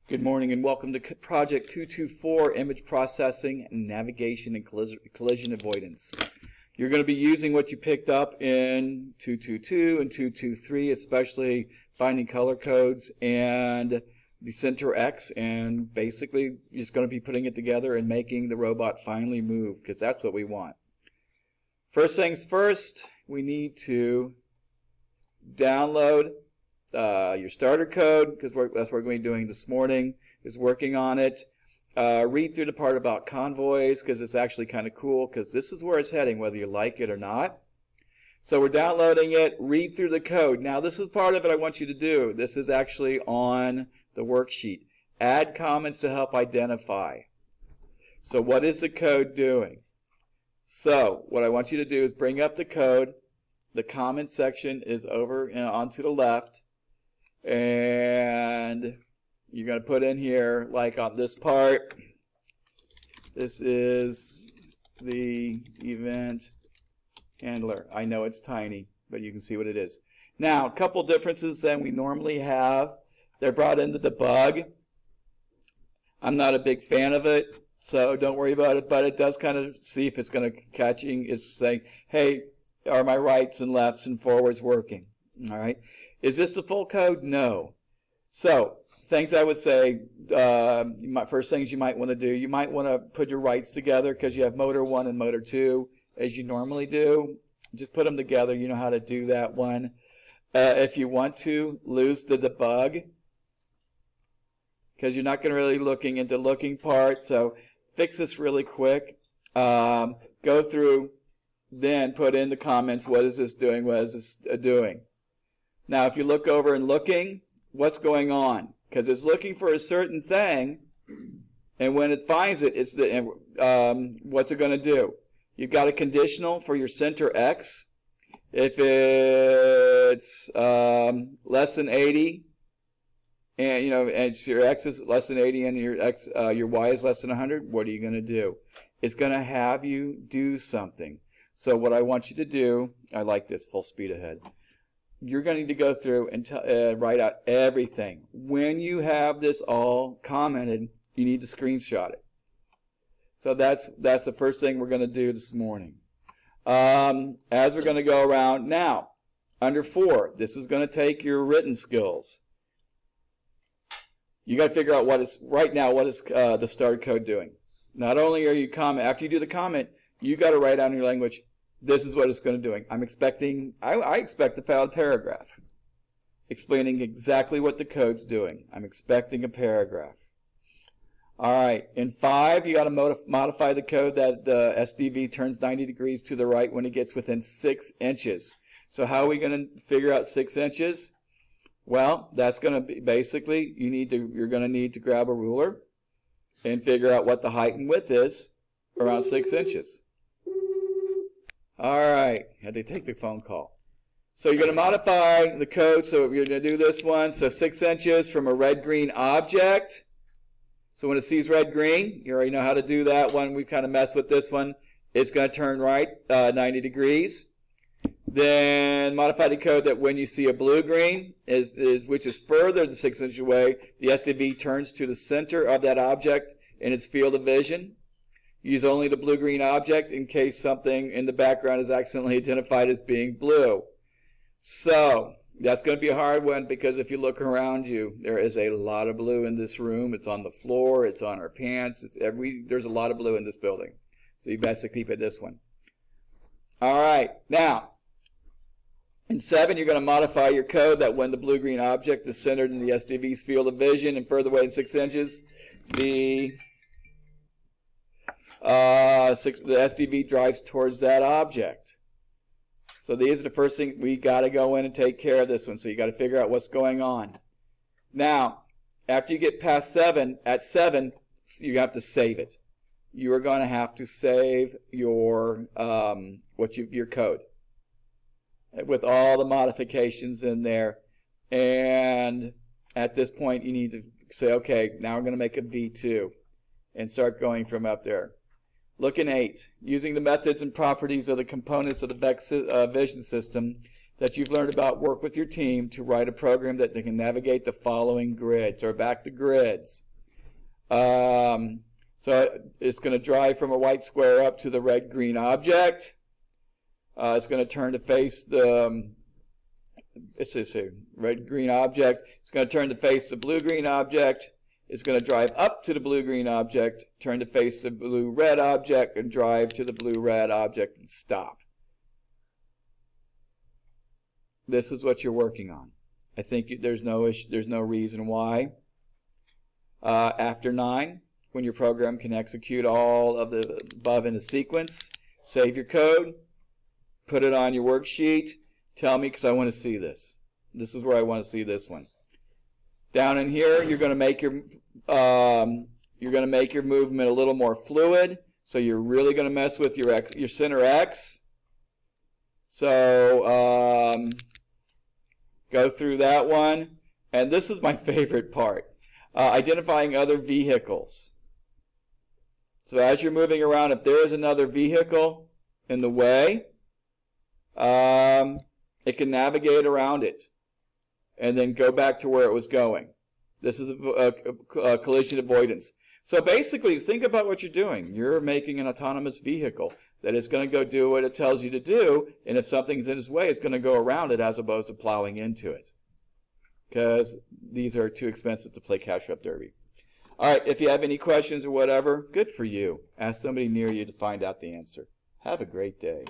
Good morning and welcome to Project 224, Image Processing, Navigation, and Collision Avoidance. You're going to be using what you picked up in 222 and 223, especially finding color codes and the center X, and basically you're just going to be putting it together and making the robot finally move, because that's what we want. First things first, we need to download your starter code, because that's what we're going to be doing this morning, is working on it. Read through the part about convoys, because it's actually kind of cool, because this is where it's heading, whether you like it or not. So we're downloading it. Read through the code. Now this is part of it I want you to do. This is actually on the worksheet. Add comments to help identify. So what is the code doing? So what I want you to do is bring up the code. The comment section is over onto the left. And you're going to put in here, like on this part, this is the event handler. I know it's tiny, but you can see what it is. Now, a couple differences than we normally have. They're brought in the debug. I'm not a big fan of it, so don't worry about it, but it does kind of see if it's going to catching. It's saying, hey, are my rights and lefts and forwards working? All right. Is this the full code? No. So, things I would say, first things you might want to do, you might want to put your rights together because you have motor 1 and motor 2 as you normally do. Just put them together. You know how to do that one. If you want to, lose the debug because you're not going to really looking into looking part. So, fix this really quick. Go through, then put in the comments, what is this doing, what is this doing? Now, if you look over and looking, what's going on? Because it's looking for a certain thing, and when it finds it, it's what's it going to do? You've got a conditional for your center X. If it's less than 80, and and your X is less than 80, and your Y is less than 100, what are you going to do? It's going to have you do something. So what I want you to do, I like this, full speed ahead. You're going to need to go through and write out everything. When you have this all commented, you need to screenshot it. So that's the first thing we're going to do this morning. As we're going to go around now, under 4, this is going to take your written skills. You got to figure out what is the starter code doing. Not only are you after you do the comment, you got to write out in your language. This is what it's going to do. I expect a paragraph explaining exactly what the code's doing. I'm expecting a paragraph. All right. In 5, you got to modify the code that the SDV turns 90 degrees to the right when it gets within 6 inches. So how are we going to figure out 6 inches? Well, that's going to be basically you're going to need to grab a ruler and figure out what the height and width is around 6 inches. All right, had to take the phone call. So you're going to modify the code. So you're going to do this one. So 6 inches from a red-green object. So when it sees red-green, you already know how to do that one. We've kind of messed with this one. It's going to turn right 90 degrees. Then modify the code that when you see a blue-green, which is further than 6 inches away, the SDV turns to the center of that object in its field of vision. Use only the blue-green object in case something in the background is accidentally identified as being blue. So that's going to be a hard one because if you look around you, there is a lot of blue in this room. It's on the floor. It's on our pants. There's a lot of blue in this building. So you best to keep it this one. All right. Now, in 7, you're going to modify your code that when the blue-green object is centered in the SDV's field of vision and further away than 6 inches, the SDV drives towards that object. So these are the first thing we got to go in and take care of this one. So you got to figure out what's going on. Now, after you get past 7, at 7, you have to save it. You are going to have to save your your code with all the modifications in there. And at this point, you need to say, okay, now we're going to make a V2 and start going from up there. Look in 8. Using the methods and properties of the components of the VEX vision system, that you've learned about work with your team to write a program that they can navigate the following grids, or back to grids. So it's going to drive from a white square up to the red-green object. It's going to turn to face the it's a red-green object. It's going to turn to face the blue-green object. It's going to drive up to the blue-green object, turn to face the blue-red object, and drive to the blue-red object and stop. This is what you're working on. I think there's no reason why. After 9, when your program can execute all of the above in a sequence, save your code, put it on your worksheet, tell me because I want to see this. This is where I want to see this one. Down in here, you're going to make your movement a little more fluid. So you're really going to mess with your center X. So go through that one, and this is my favorite part: identifying other vehicles. So as you're moving around, if there is another vehicle in the way, it can navigate around it and then go back to where it was going. This is a collision avoidance. So basically, think about what you're doing. You're making an autonomous vehicle that is going to go do what it tells you to do, and if something's in its way, it's going to go around it as opposed to plowing into it, because these are too expensive to play catch-up derby. All right, if you have any questions or whatever, good for you. Ask somebody near you to find out the answer. Have a great day.